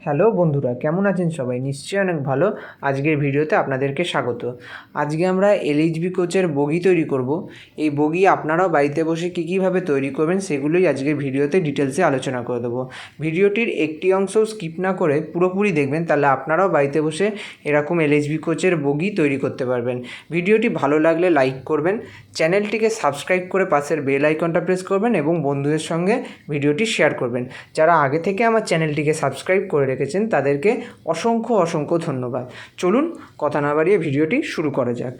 Hello বন্ধুরা, কেমন আছেন সবাই? নিশ্চয়ই অনেক ভালো। আজকের ভিডিওতে আপনাদেরকে স্বাগত। আজকে আমরা এলএইচবি কোচের বগি তৈরি করব। এই বগি আপনারাও বাড়িতে বসে কীভাবে তৈরি করবেন সেগুলোই আজকের ভিডিওতে ডিটেলসে আলোচনা করে দেবো। ভিডিওটির একটি অংশ স্কিপ না করে পুরোপুরি দেখবেন, তাহলে আপনারাও বাড়িতে বসে এরকম এলএইচবি কোচের বগি তৈরি করতে পারবেন। ভিডিওটি ভালো লাগলে লাইক করবেন, চ্যানেলটিকে সাবস্ক্রাইব করে পাশের বেল আইকনটা প্রেস করবেন এবং বন্ধুদের সঙ্গে ভিডিওটি শেয়ার করবেন। যারা আগে থেকে আমার চ্যানেলটিকে সাবস্ক্রাইব করে রেখেছেন তাদেরকে অসংখ্য ধন্যবাদ। চলুন কথা না বাড়িয়ে ভিডিওটি শুরু করা যাক।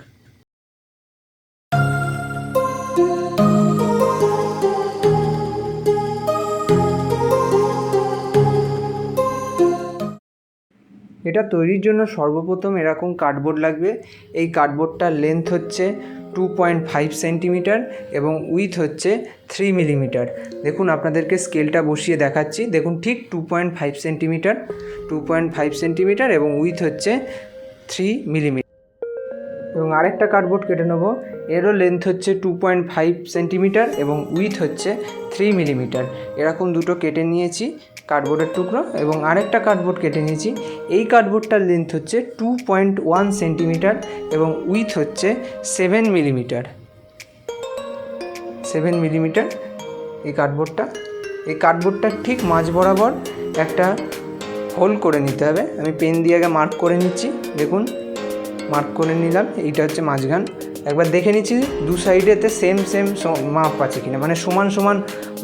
এটা তৈরির জন্য সর্বপ্রথম এরকম কার্ডবোর্ড লাগবে। এই কার্ডবোর্ডটার লেন্থ হচ্ছে 2.5 সেন্টিমিটার এবং উইথ হচ্ছে 3 মিলিমিটার। দেখুন আপনাদেরকে স্কেলটা বসিয়ে দেখাচ্ছি। দেখুন ঠিক 2.5 সেন্টিমিটার এবং উইথ হচ্ছে 3 মিলিমিটার। এবং আরেকটা কার্ডবোর্ড কেটে নেব, এরও লেন্থ হচ্ছে 2.5 সেন্টিমিটার এবং উইথ হচ্ছে 3 মিলিমিটার। এরকম দুটো কেটে নিয়েছি কার্ডবোর্ডের টুকরো, এবং আরেকটা কার্ডবোর্ড কেটে নিয়েছি। এই কার্ডবোর্ডটার লেন্থ হচ্ছে 2.1 সেন্টিমিটার এবং উইথ হচ্ছে 7 মিলিমিটার। এই কার্ডবোর্ডটার ঠিক মাঝ বরাবর একটা হোল করে নিতে হবে। আমি পেন দিয়ে আগে মার্ক করে নিচ্ছি। দেখুন মার্ক করে নিলাম, এইটা হচ্ছে মাঝখান। একবার দেখে নিচ্ছি দু সাইডেতে সেম মাপ আছে কিনা, মানে সমান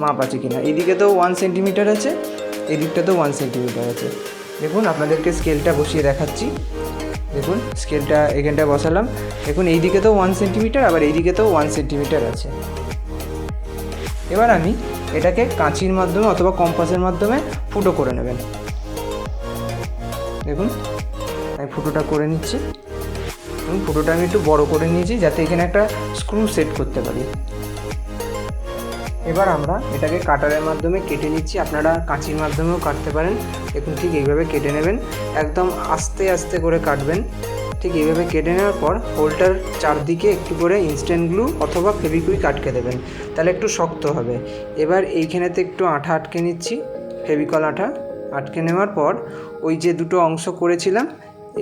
মাপ আছে কিনা। এইদিকেতেও 1 সেন্টিমিটার আছে, এদিকটাতেও 1 সেন্টিমিটার আছে। দেখুন আপনাদেরকে স্কেলটা বসিয়ে দেখাচ্ছি। দেখুন স্কেলটা এখানটায় বসালাম। দেখুন এই দিকেতেও 1 সেন্টিমিটার, আবার এই দিকেতেও 1 সেন্টিমিটার আছে। এবার আমি এটাকে কাঁচির মাধ্যমে অথবা কম্পাসের মাধ্যমে ফুটো করে নেবেন। দেখুন আমি ফুটোটা করে নিচ্ছি। ফুটোটা আমি একটু বড় করে নিয়েছি যাতে এখানে একটা স্ক্রু সেট করতে পারি। এবার আমরা এটাকে কাটারের মাধ্যমে কেটে নিচ্ছি। আপনারা কাঁচির মাধ্যমেও কাটতে পারেন। দেখুন ঠিক এইভাবে কেটে নেবেন, একদম আস্তে করে কাটবেন। ঠিক এইভাবে কেটে নেওয়ার পর হোলটার চারদিকে একটু করে ইনস্ট্যান্ট গ্লু অথবা ফেভিকুইক আটকে দেবেন, তাহলে একটু শক্ত হবে। এবার এইখানেতে একটু আঠা আটকে নিচ্ছি, ফেভিকল আঠা। আটকে নেওয়ার পর ওই যে দুটো অংশ করেছিলাম,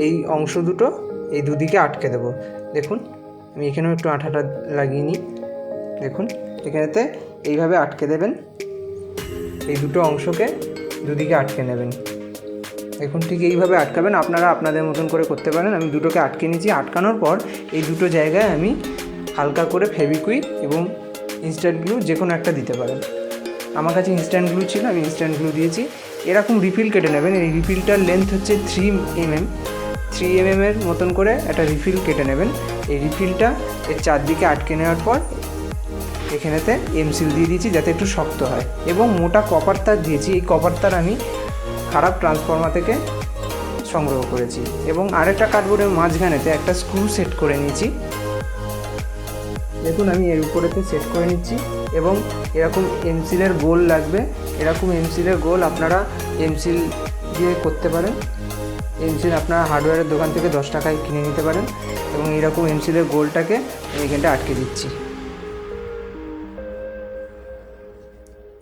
এই অংশ দুটো এই দুদিকে আটকে দেবো। দেখুন আমি এখানেও একটু আঠাটা লাগিয়ে নিই। দেখুন এখানেতে এইভাবে আটকে দেবেন, এই দুটো অংশকে দুদিকে আটকে নেবেন। দেখুন ঠিক এইভাবে আটকাবেন। আপনারা আপনাদের মতন করে করতে পারেন। আমি দুটোকে আটকে নিয়েছি। আটকানোর পর এই দুটো জায়গায় আমি হালকা করে ফেভিকুইক এবং ইনস্ট্যান্ট গ্লু যে কোনো একটা দিতে পারেন। আমার কাছে ইনস্ট্যান্ট গ্লু ছিল, আমি ইনস্ট্যান্ট গ্লু দিয়েছি। এরকম রিফিল কেটে নেবেন। এই রিফিলটার লেন্থ হচ্ছে 3 mm এর মতন করে একটা রিফিল কেটে নেবেন। এই রিফিলটা এর চারদিকে আটকে নেওয়ার পর এখানেতে এমসিল দিয়ে দিয়েছি যাতে একটু শক্ত হয়, এবং মোটা কপার তার দিয়েছি। এই কপার তার আমি খারাপ ট্রান্সফর্মার থেকে সংগ্রহ করেছি। এবং আরেকটা কার্ডবোর্ডের মাঝখানেতে একটা স্ক্রু সেট করে নিয়েছি। দেখুন আমি এর উপরেতে সেট করে নিচ্ছি। এবং এরকম এমসিলের গোল লাগবে। এরকম এমসিলের গোল আপনারা এমসিল দিয়ে করতে পারেন। এমসিল আপনারা হার্ডওয়্যারের দোকান থেকে 10 টাকায় কিনে নিতে পারেন। এবং এইরকম এমসিলের গোলটাকে আমি এখানটা আটকে দিচ্ছি।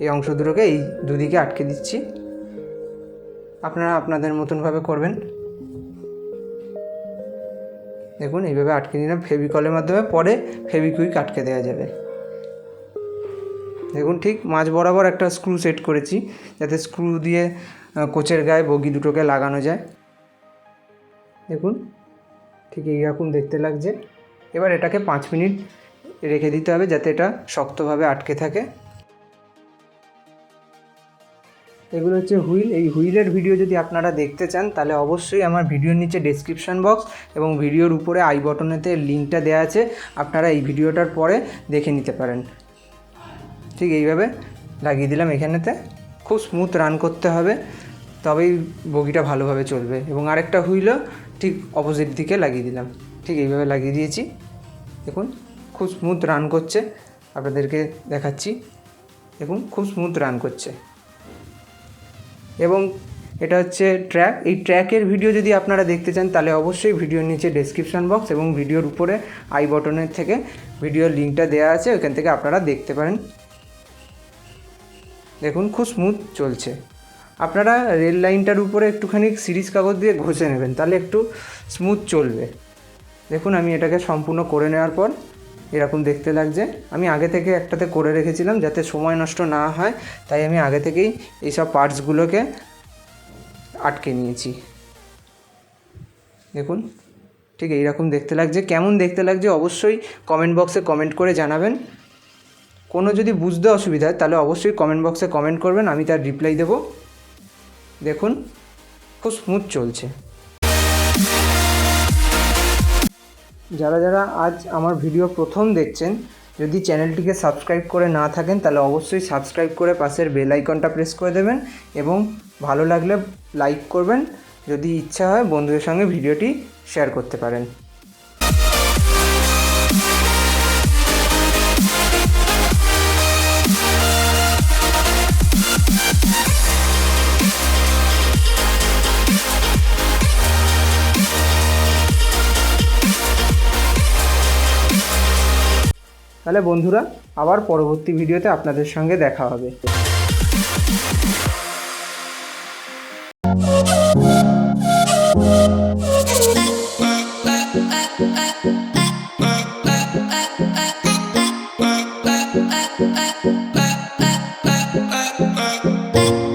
এই অংশ দুটোকে এই দুদিকে আটকে দিচ্ছি। আপনারা আপনাদের মতনভাবে করবেন। দেখুন এইভাবে আটকে নিলাম ফেভিকলের মাধ্যমে, পরে ফেভিকুইক আটকে দেওয়া যাবে। দেখুন ঠিক মাঝ বরাবর একটা স্ক্রু সেট করেছি যাতে স্ক্রু দিয়ে কোচের গায়ে বগি দুটোকে লাগানো যায়। দেখুন ঠিক এইরকম দেখতে লাগছে। এবার এটাকে 5 মিনিট রেখে দিতে হবে যাতে এটা শক্তভাবে আটকে থাকে। এগুলো হচ্ছে হুইল। এই হুইলের ভিডিও যদি আপনারা দেখতে চান তাহলে অবশ্যই আমার ভিডিওর নিচে ডেসক্রিপশান বক্স এবং ভিডিওর উপরে আই বটনেতে লিঙ্কটা দেওয়া আছে, আপনারা এই ভিডিওটার পরে দেখে নিতে পারেন। ঠিক এইভাবে লাগিয়ে দিলাম এখানেতে। খুব স্মুথ রান করতে হবে, তবেই বগিটা ভালোভাবে চলবে। এবং আরেকটা হুইলও ঠিক অপোজিট দিকে লাগিয়ে দিলাম। ঠিক এইভাবে লাগিয়ে দিয়েছি। দেখুন খুব স্মুথ রান করছে, আপনাদেরকে দেখাচ্ছি। দেখুন খুব স্মুথ রান করছে। এবং এটা হচ্ছে ট্র্যাক। এই ট্র্যাকের ভিডিও যদি আপনারা দেখতে চান তাহলে অবশ্যই ভিডিওর নিচে ডেসক্রিপশান বক্স এবং ভিডিওর উপরে আই বটনের থেকে ভিডিওর লিঙ্কটা দেওয়া আছে, ওখান থেকে আপনারা দেখতে পারেন। দেখুন খুব স্মুথ চলছে। আপনারা রেল লাইনটার উপরে একটুখানি সিরিজ কাগজ দিয়ে ঘষে নেবেন, তাহলে একটু স্মুথ চলবে। দেখুন আমি এটাকে সম্পূর্ণ করে নেওয়ার পর এরকম দেখতে লাগছে। আমি আগে থেকে একটাতে করে রেখেছিলাম যাতে সময় নষ্ট না হয়, তাই আমি আগে থেকেই এইসব পার্টসগুলোকে আটকে নিয়েছি। দেখুন ঠিক এইরকম দেখতে লাগছে। কেমন দেখতে লাগছে অবশ্যই কমেন্ট বক্সে কমেন্ট করে জানাবেন। কোনো যদি বুঝতে অসুবিধা হয় তাহলে অবশ্যই কমেন্ট বক্সে কমেন্ট করবেন, আমি তার রিপ্লাই দেব। দেখুন খুব স্মুথ চলছে। যারা যারা আজ আমার ভিডিও প্রথম দেখছেন, যদি চ্যানেলটিকে সাবস্ক্রাইব করে না থাকেন তাহলে অবশ্যই সাবস্ক্রাইব করে পাশের বেল আইকনটা প্রেস করে দেবেন এবং ভালো লাগলে লাইক করবেন। যদি ইচ্ছা হয় বন্ধুদের সঙ্গে ভিডিওটি শেয়ার করতে পারেন। তাহলে বন্ধুরা আবার পরবর্তী ভিডিওতে আপনাদের সঙ্গে দেখা হবে। Bye.